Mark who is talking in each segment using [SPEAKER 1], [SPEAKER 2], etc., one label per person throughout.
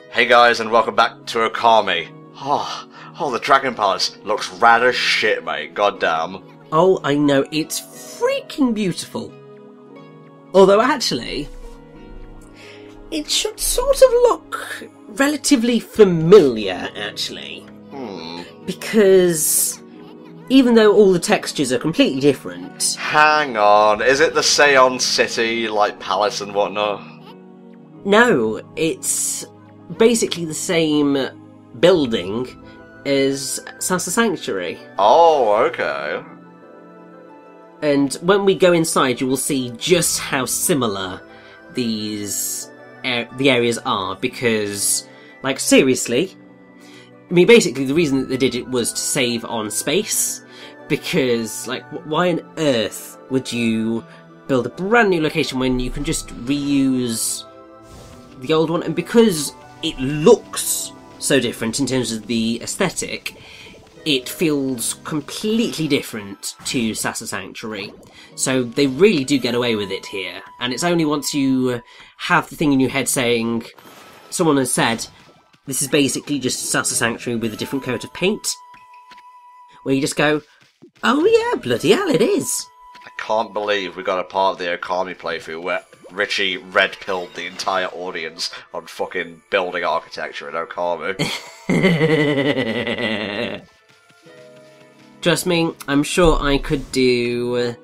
[SPEAKER 1] Hey guys, and welcome back to Okami. Oh, the Dragon Palace looks rad as shit, mate. Goddamn.
[SPEAKER 2] Oh, I know, it's freaking beautiful. Although, actually, it should sort of look relatively familiar, actually. Because even though all the textures are completely different...
[SPEAKER 1] Hang on, is it the Seon City, like, palace and whatnot?
[SPEAKER 2] No, it's basically the same building as Sasa Sanctuary.
[SPEAKER 1] Oh, okay.
[SPEAKER 2] And when we go inside, you will see just how similar the areas are, because, like, seriously, I mean, basically the reason that they did it was to save on space, because, like, why on earth would you build a brand new location when you can just reuse the old one? And because it looks so different in terms of the aesthetic, it feels completely different to Sasa Sanctuary. So they really do get away with it here. And it's only once you have the thing in your head saying, someone has said, this is basically just Sasa Sanctuary with a different coat of paint, where you just go, oh yeah, bloody hell, it is.
[SPEAKER 1] I can't believe we got a part of the Okami playthrough where Richie red-pilled the entire audience on fucking building architecture in Okami.
[SPEAKER 2] Trust me, I'm sure I could do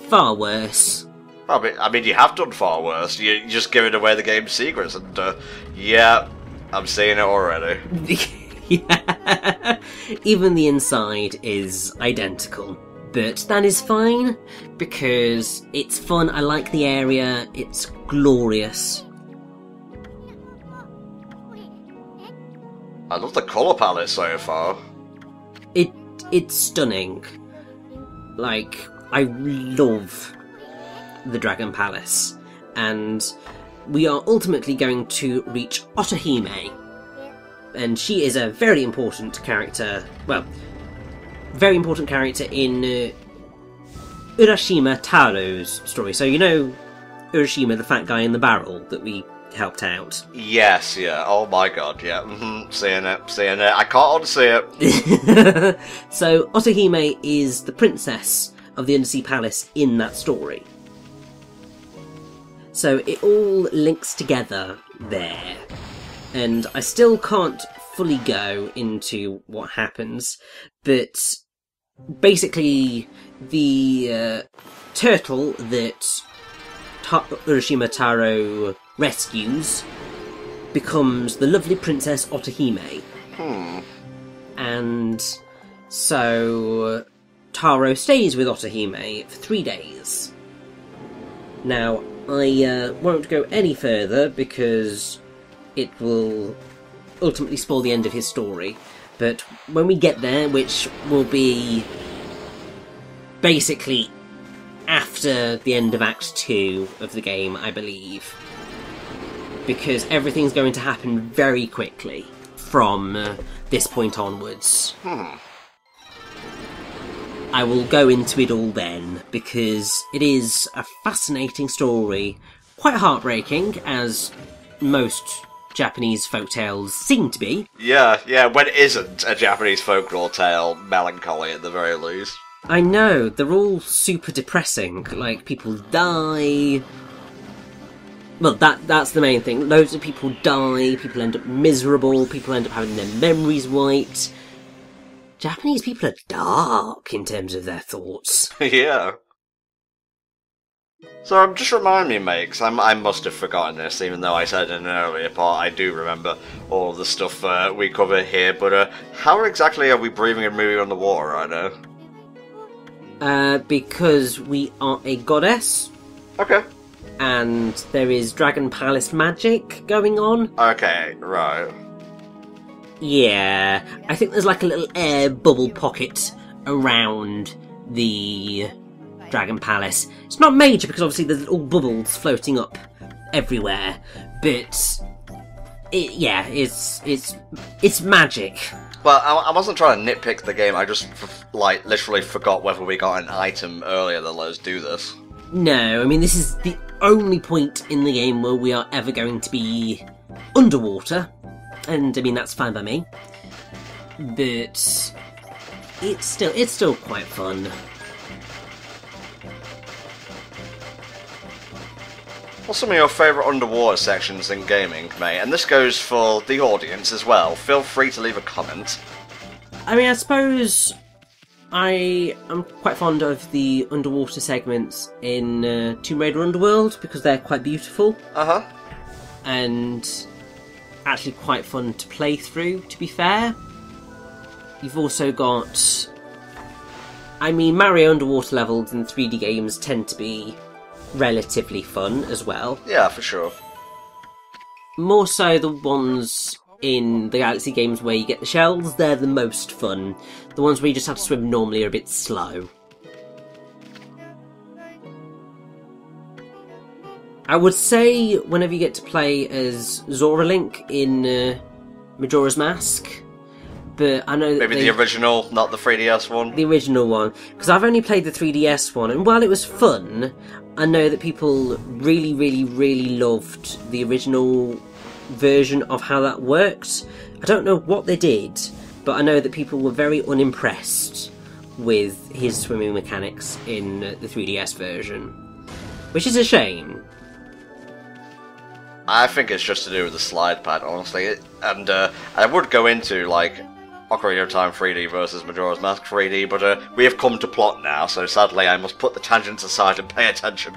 [SPEAKER 2] far worse.
[SPEAKER 1] I mean, you have done far worse. You're just giving away the game's secrets, and yeah, I'm seeing it already.
[SPEAKER 2] Yeah. Even the inside is identical. But that is fine, because it's fun, I like the area, it's glorious.
[SPEAKER 1] I love the colour palette so far.
[SPEAKER 2] It's stunning. Like, I love the Dragon Palace. And we are ultimately going to reach Otohime. And she is a very important character, well, very important character in Urashima Taro's story. So you know Urashima, the fat guy in the barrel that we helped out?
[SPEAKER 1] Yes, yeah. Oh my god, yeah. Seeing it. I can't unsee it.
[SPEAKER 2] So Otohime is the princess of the Undersea Palace in that story. So it all links together there. And I still can't fully go into what happens, but basically the turtle that Urashima Taro rescues becomes the lovely Princess Otohime. And so Taro stays with Otohime for 3 days. Now, I won't go any further because it will ultimately spoil the end of his story. But when we get there, which will be basically after the end of Act 2 of the game, I believe, because everything's going to happen very quickly from this point onwards. I will go into it all then, because it is a fascinating story, quite heartbreaking, as most Japanese folktales seem to be.
[SPEAKER 1] Yeah, when it isn't a Japanese folklore tale, melancholy at the very least.
[SPEAKER 2] I know, they're all super depressing, like people die. Well, that's the main thing. Loads of people die, people end up miserable, people end up having their memories wiped. Japanese people are dark in terms of their thoughts.
[SPEAKER 1] Yeah. So just remind me, mate, 'cause I must have forgotten this, even though I said in an earlier part I do remember all of the stuff we cover here, but how exactly are we breathing and moving on the water right now?
[SPEAKER 2] Because we are a goddess.
[SPEAKER 1] Okay.
[SPEAKER 2] And there is Dragon Palace magic going on.
[SPEAKER 1] Okay, right.
[SPEAKER 2] Yeah, I think there's like a little air bubble pocket around the Dragon Palace. It's not major because obviously there's little bubbles floating up everywhere, but it's magic.
[SPEAKER 1] Well, I wasn't trying to nitpick the game, I just, like, literally forgot whether we got an item earlier that let us do this.
[SPEAKER 2] No, I mean, this is the only point in the game where we are ever going to be underwater. and I mean that's fine by me. But it's still quite fun.
[SPEAKER 1] What's some of your favourite underwater sections in gaming, mate? And this goes for the audience as well. Feel free to leave a comment.
[SPEAKER 2] I mean, I suppose I am quite fond of the underwater segments in Tomb Raider Underworld because they're quite beautiful.
[SPEAKER 1] Uh-huh.
[SPEAKER 2] And actually quite fun to play through, to be fair. You've also got... I mean, Mario underwater levels in 3D games tend to be relatively fun as well.
[SPEAKER 1] Yeah, for sure.
[SPEAKER 2] More so the ones in the Galaxy games where you get the shells, they're the most fun. The ones where you just have to swim normally are a bit slow. I would say whenever you get to play as Zora Link in Majora's Mask, but I know that
[SPEAKER 1] maybe the original, not the 3DS one?
[SPEAKER 2] The original one, because I've only played the 3DS one, and while it was fun, I know that people really, really, really loved the original version of how that worked. I don't know what they did, but I know that people were very unimpressed with his swimming mechanics in the 3DS version, which is a shame.
[SPEAKER 1] I think it's just to do with the slide pad, honestly. And I would go into, like, Ocarina of Time 3D versus Majora's Mask 3D, but we have come to plot now, so sadly I must put the tangents aside and pay attention.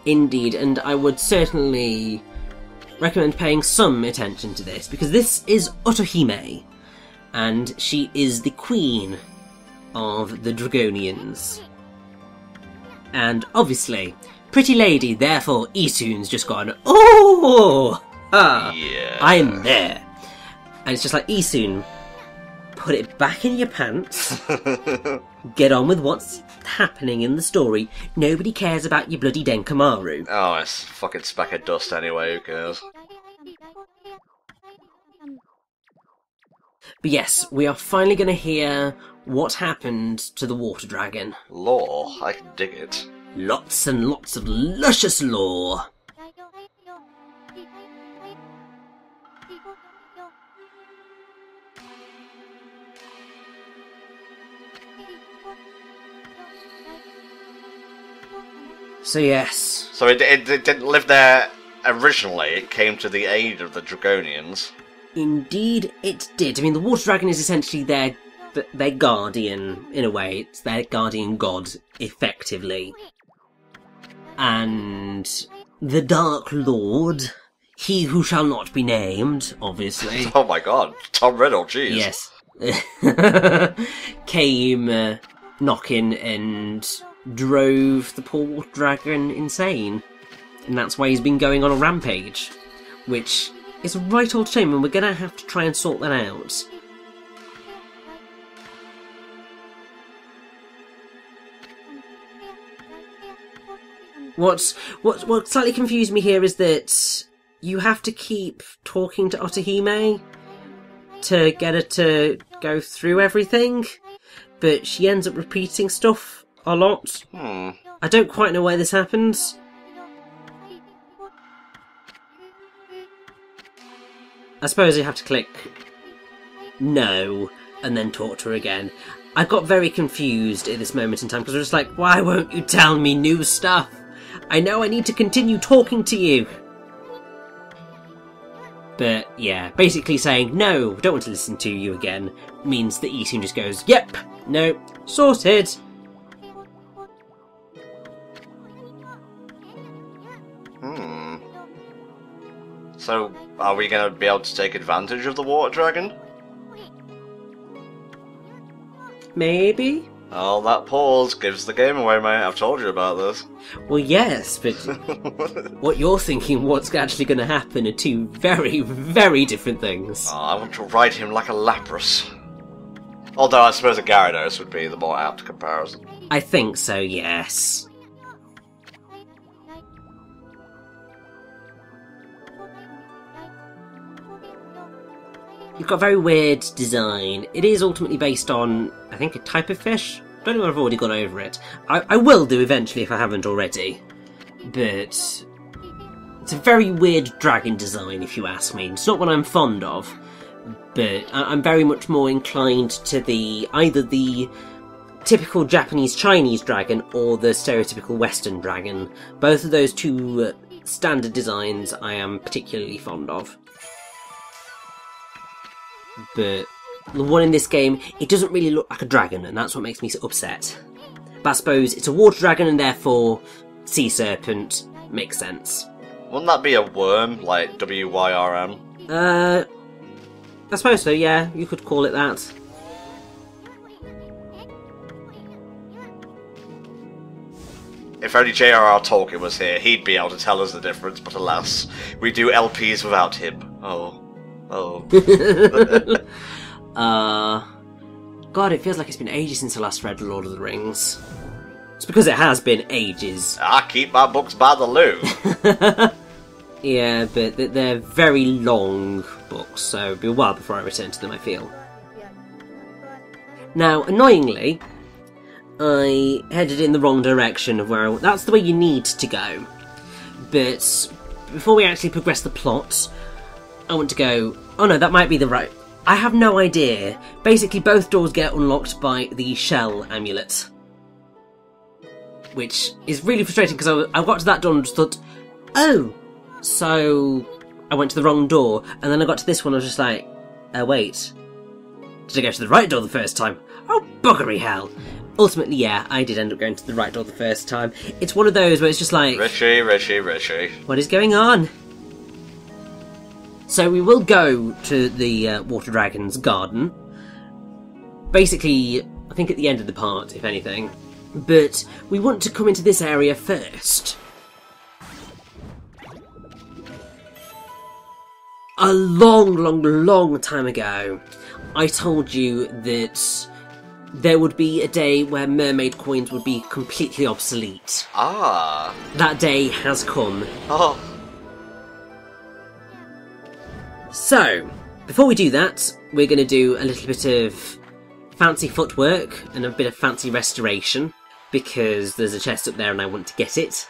[SPEAKER 2] Indeed, and I would certainly recommend paying some attention to this, because this is Otohime, and she is the queen of the Dragonians. And obviously, pretty lady, therefore Isun's just gone, oh! Ah,
[SPEAKER 1] yeah.
[SPEAKER 2] I'm there. And it's just like, Isun, put it back in your pants, get on with what's happening in the story. Nobody cares about your bloody Denkamaru.
[SPEAKER 1] Oh, it's fucking speck of dust anyway, who cares?
[SPEAKER 2] But yes, we are finally going to hear what happened to the water dragon.
[SPEAKER 1] Lore, I can dig it.
[SPEAKER 2] Lots and lots of luscious lore. So yes.
[SPEAKER 1] So it didn't live there originally, it came to the aid of the Dragonians.
[SPEAKER 2] Indeed it did. I mean, the water dragon is essentially their guardian, in a way. It's their guardian god, effectively. And the Dark Lord, he who shall not be named, obviously.
[SPEAKER 1] Oh my god, Tom Riddle, jeez.
[SPEAKER 2] Yes. Came knocking and drove the poor water dragon insane. And that's why he's been going on a rampage. Which is a right old shame, and we're going to have to try and sort that out. What slightly confused me here is that you have to keep talking to Otohime to get her to go through everything, but she ends up repeating stuff a lot. I don't quite know why this happens. I suppose you have to click no and then talk to her again. I got very confused at this moment in time because I was just like, why won't you tell me new stuff? I know I need to continue talking to you. But yeah, basically saying, no, don't want to listen to you again, means that Isun just goes, yep, no, sorted.
[SPEAKER 1] So, are we going to be able to take advantage of the water dragon?
[SPEAKER 2] Maybe?
[SPEAKER 1] Oh, that pause gives the game away, mate. I've told you about this.
[SPEAKER 2] Well, yes, but what you're thinking, what's actually going to happen, are two very, very different things.
[SPEAKER 1] Oh, I want to ride him like a Lapras. Although I suppose a Gyarados would be the more apt comparison.
[SPEAKER 2] I think so, yes. You've got a very weird design. It is ultimately based on, I think, a type of fish. Don't know if I've already gone over it. I will do eventually if I haven't already. But It's a very weird dragon design, if you ask me. It's not what I'm fond of, but I'm very much more inclined to either the typical Japanese-Chinese dragon or the stereotypical Western dragon. Both of those two standard designs I am particularly fond of. But the one in this game, it doesn't really look like a dragon, and that's what makes me upset. But I suppose it's a water dragon, and therefore sea serpent makes sense.
[SPEAKER 1] Wouldn't that be a worm, like WYRM?
[SPEAKER 2] I suppose so, yeah, you could call it that.
[SPEAKER 1] If only J.R.R. Tolkien was here, he'd be able to tell us the difference, but alas, we do LPs without him. Oh.
[SPEAKER 2] God, it feels like it's been ages since I last read Lord of the Rings. It's because it has been ages.
[SPEAKER 1] I keep my books by the loo.
[SPEAKER 2] Yeah, but they're very long books, so it'll be a while before I return to them, I feel. Now, annoyingly, I headed in the wrong direction of where that's the way you need to go. But before we actually progress the plot, I want to go, oh no, that might be the right... I have no idea. Basically, both doors get unlocked by the shell amulet. Which is really frustrating, because I got to that door and just thought, oh! So I went to the wrong door, and then I got to this one and I was just like, wait. Did I go to the right door the first time? Oh, buggery hell. Ultimately, yeah, I did end up going to the right door the first time. It's one of those where it's just like...
[SPEAKER 1] Richie.
[SPEAKER 2] What is going on? So we will go to the Water Dragon's garden. Basically, I think at the end of the part, if anything. But we want to come into this area first. A long time ago, I told you that there would be a day where mermaid coins would be completely obsolete.
[SPEAKER 1] Ah.
[SPEAKER 2] That day has come.
[SPEAKER 1] Oh.
[SPEAKER 2] So, before we do that, we're going to do a little bit of fancy footwork and a bit of fancy restoration, because there's a chest up there and I want to get it.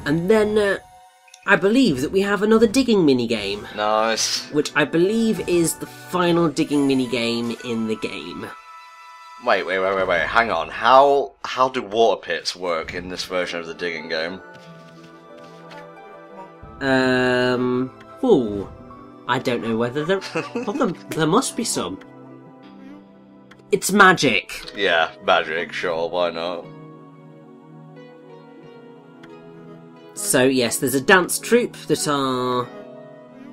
[SPEAKER 2] And then, I believe that we have another digging minigame.
[SPEAKER 1] Nice.
[SPEAKER 2] Which I believe is the final digging minigame in the game.
[SPEAKER 1] Wait, hang on. How do water pits work in this version of the digging game?
[SPEAKER 2] I don't know whether there... well, there must be some. It's magic.
[SPEAKER 1] Yeah, magic, sure, why not?
[SPEAKER 2] So yes, there's a dance troupe that are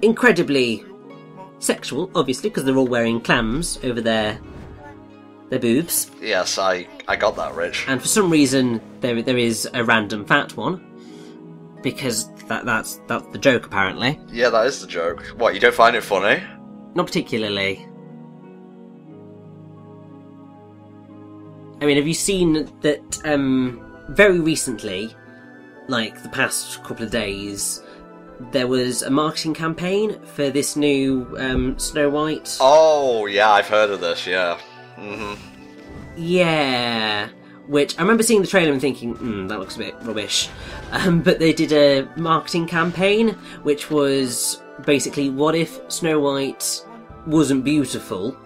[SPEAKER 2] incredibly sexual, obviously, because they're all wearing clams over their boobs.
[SPEAKER 1] Yes, I got that, Rich.
[SPEAKER 2] And for some reason, there is a random fat one, because that's the joke, apparently.
[SPEAKER 1] Yeah, that is the joke. What, you don't find it funny?
[SPEAKER 2] Not particularly. I mean, have you seen that very recently, like the past couple of days, there was a marketing campaign for this new Snow White?
[SPEAKER 1] Oh, yeah, I've heard of this, yeah. Mm-hmm.
[SPEAKER 2] Yeah, which I remember seeing the trailer and thinking, that looks a bit rubbish. But they did a marketing campaign, which was basically, what if Snow White wasn't beautiful?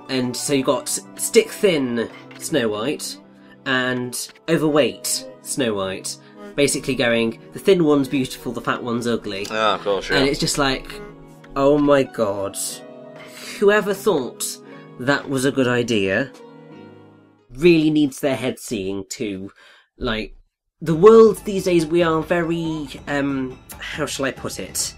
[SPEAKER 2] And so you got stick-thin Snow White and overweight Snow White. Basically going, the thin one's beautiful, the fat one's ugly.
[SPEAKER 1] Oh, of course, yeah.
[SPEAKER 2] And it's just like, oh my god. Whoever thought that was a good idea really needs their head seeing too. Like, the world these days, we are very, how shall I put it?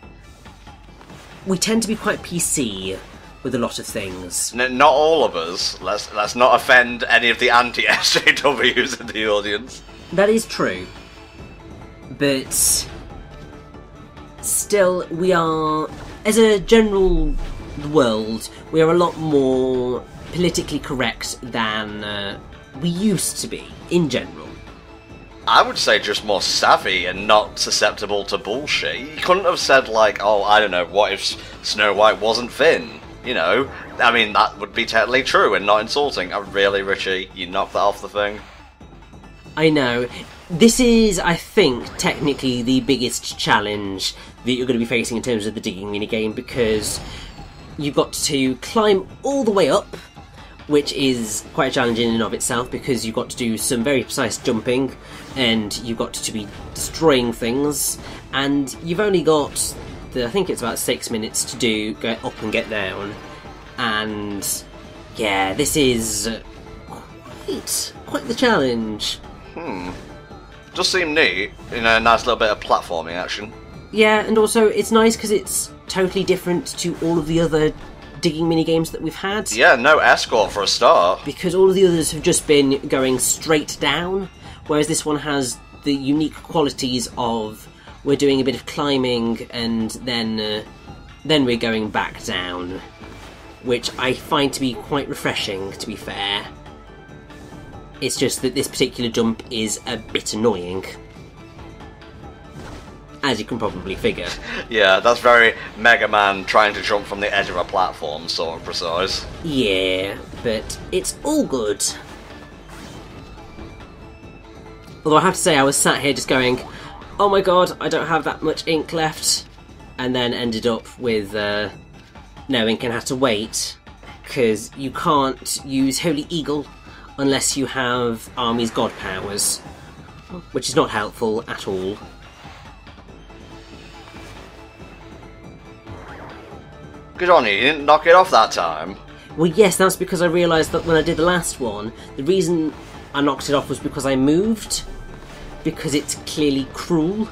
[SPEAKER 2] We tend to be quite PC with a lot of things.
[SPEAKER 1] Not all of us. Let's not offend any of the anti-SJWs in the audience.
[SPEAKER 2] That is true. But still, we are, as a general world, we are a lot more politically correct than we used to be, in general.
[SPEAKER 1] I would say just more savvy and not susceptible to bullshit. You couldn't have said, like, oh, I don't know, what if Snow White wasn't thin? you know, I mean, that would be technically true and not insulting. Oh, really, Richie? You knocked that off the thing?
[SPEAKER 2] I know. This is, I think, technically the biggest challenge that you're going to be facing in terms of the digging minigame, because you've got to climb all the way up, which is quite challenging in and of itself, because you've got to do some very precise jumping, and you've got to be destroying things, and you've only got, I think it's about 6 minutes to go up and get down, and yeah, this is quite the challenge.
[SPEAKER 1] Does seem neat, you know, a nice little bit of platforming action.
[SPEAKER 2] Yeah, and also it's nice because it's totally different to all of the other digging minigames that we've had.
[SPEAKER 1] Yeah, no escort for a start.
[SPEAKER 2] Because all of the others have just been going straight down, whereas this one has the unique qualities of we're doing a bit of climbing and then we're going back down, which I find to be quite refreshing, to be fair. It's just that this particular jump is a bit annoying, as you can probably figure.
[SPEAKER 1] Yeah, that's very Mega Man trying to jump from the edge of a platform sort of precise.
[SPEAKER 2] Yeah, but it's all good. Although I have to say, I was sat here just going, oh my god, I don't have that much ink left, and then ended up with no ink and had to wait, because you can't use Holy Eagle unless you have Army's God powers, which is not helpful at all.
[SPEAKER 1] Good on you, you didn't knock it off that time.
[SPEAKER 2] Well, yes, that's because I realised that when I did the last one, the reason I knocked it off was because I moved, because it's clearly cruel.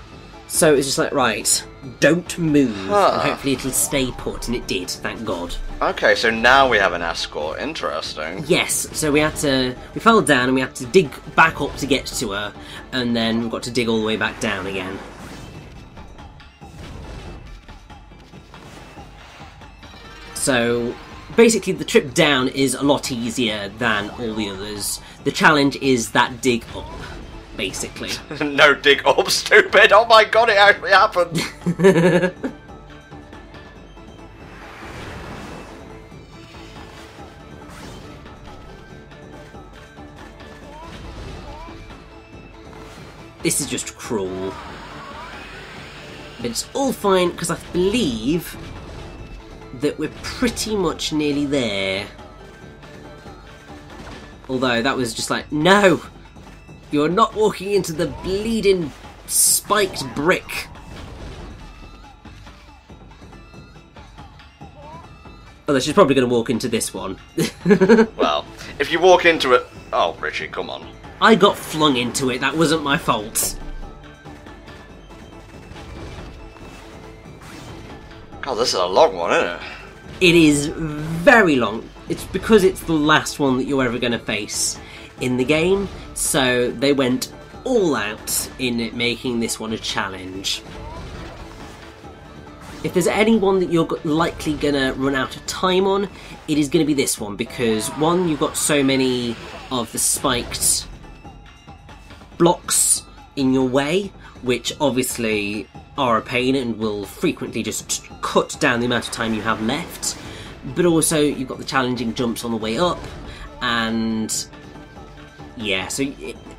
[SPEAKER 2] So it was just like, right, don't move, and hopefully it'll stay put, and it did, thank God.
[SPEAKER 1] Okay, so now we have an escort, interesting.
[SPEAKER 2] Yes, so we fell down and we had to dig back up to get to her, and then we've got to dig all the way back down again. So, basically the trip down is a lot easier than all the others. The challenge is that dig up, basically.
[SPEAKER 1] No dig up, stupid! Oh my god, it actually happened!
[SPEAKER 2] This is just cruel. But it's all fine, because I believe that we're pretty much nearly there. Although that was just like, no! You're not walking into the bleeding spiked brick. Although she's probably going to walk into this one.
[SPEAKER 1] Well, if you walk into it... Oh, Richie, come on.
[SPEAKER 2] I got flung into it, that wasn't my fault.
[SPEAKER 1] God, this is a long one, isn't it?
[SPEAKER 2] It is very long. It's because it's the last one that you're ever going to face in the game, so they went all out in making this one a challenge. If there's anyone that you're likely going to run out of time on, it is going to be this one, because one, you've got so many of the spiked blocks in your way, which obviously are a pain and will frequently just cut down the amount of time you have left, but also you've got the challenging jumps on the way up, and yeah, so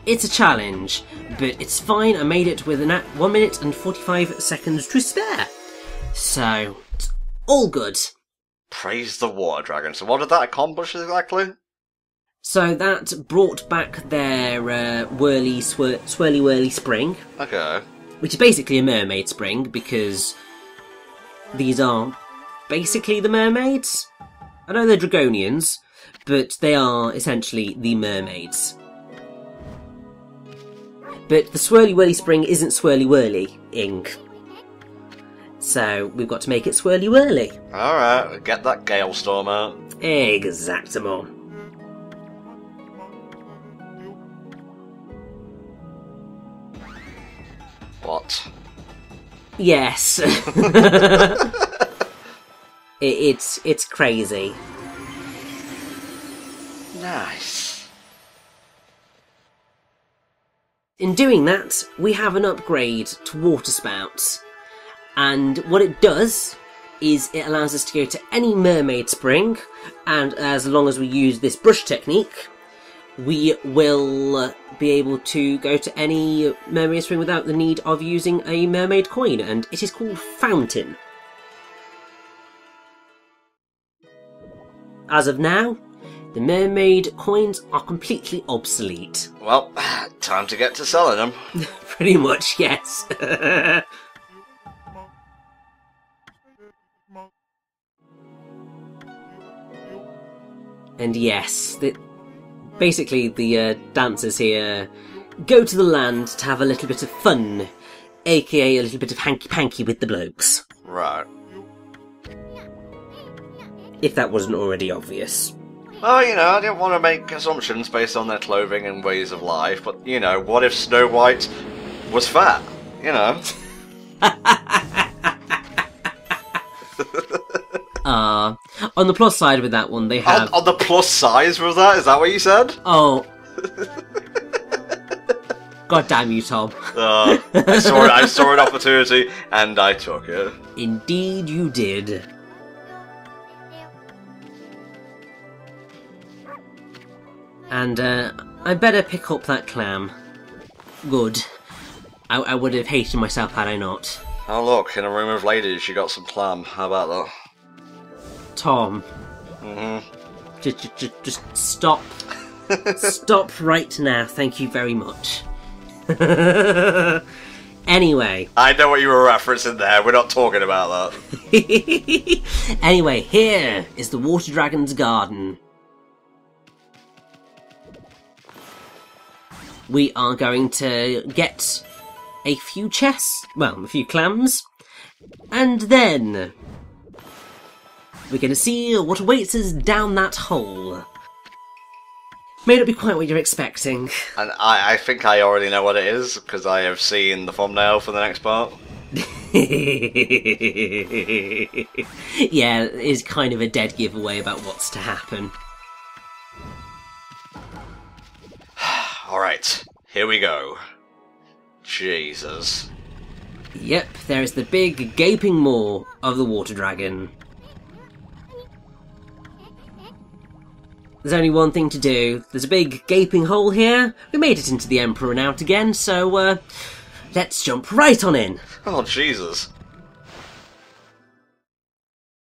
[SPEAKER 2] it's a challenge, but it's fine. I made it with 1 minute and 45 seconds to spare, so it's all good.
[SPEAKER 1] Praise the water dragon. So what did that accomplish exactly?
[SPEAKER 2] So that brought back their swirly whirly spring.
[SPEAKER 1] Okay.
[SPEAKER 2] Which is basically a mermaid spring, because these are basically the mermaids. I know they're dragonians, but they are essentially the mermaids. But the swirly whirly spring isn't swirly whirly-ing. So we've got to make it swirly whirly.
[SPEAKER 1] Alright, get that gale storm out.
[SPEAKER 2] Exactamo.
[SPEAKER 1] What?
[SPEAKER 2] Yes. It's crazy.
[SPEAKER 1] Nice.
[SPEAKER 2] In doing that, we have an upgrade to water spouts. And what it does is it allows us to go to any mermaid spring, and as long as we use this brush technique, we will be able to go to any mermaid spring without the need of using a mermaid coin, and it is called Fountain. As of now, the mermaid coins are completely obsolete.
[SPEAKER 1] Well, time to get to selling them.
[SPEAKER 2] Pretty much, yes. And yes, basically the dancers here go to the land to have a little bit of fun, aka a little bit of hanky-panky with the blokes.
[SPEAKER 1] Right.
[SPEAKER 2] If that wasn't already obvious.
[SPEAKER 1] Well, you know, I didn't want to make assumptions based on their clothing and ways of life, but, you know, what if Snow White was fat? You know?
[SPEAKER 2] On the plus side with that one, they have...
[SPEAKER 1] On the plus size was that? Is that what you said?
[SPEAKER 2] Oh. God damn you, Tom.
[SPEAKER 1] I saw an opportunity, and I took it.
[SPEAKER 2] Indeed you did. And, I better pick up that clam. Good. I would have hated myself had I not.
[SPEAKER 1] Oh look, in a room of ladies, you got some clam. How about that?
[SPEAKER 2] Tom. Just stop. Stop right now, thank you very much. Anyway.
[SPEAKER 1] I know what you were referencing there, we're not talking about
[SPEAKER 2] that. Anyway, here is the Water Dragon's garden. We are going to get a few chests, well, a few clams, and then we're going to see what awaits us down that hole. May not be quite what you're expecting.
[SPEAKER 1] And I think I already know what it is, because I have seen the thumbnail for the next part.
[SPEAKER 2] Yeah, it is kind of a dead giveaway about what's to happen.
[SPEAKER 1] Alright, here we go. Jesus.
[SPEAKER 2] Yep, there is the big gaping maw of the water dragon. There's only one thing to do. There's a big gaping hole here. We made it into the Emperor and out again, so let's jump right on in.
[SPEAKER 1] Oh, Jesus.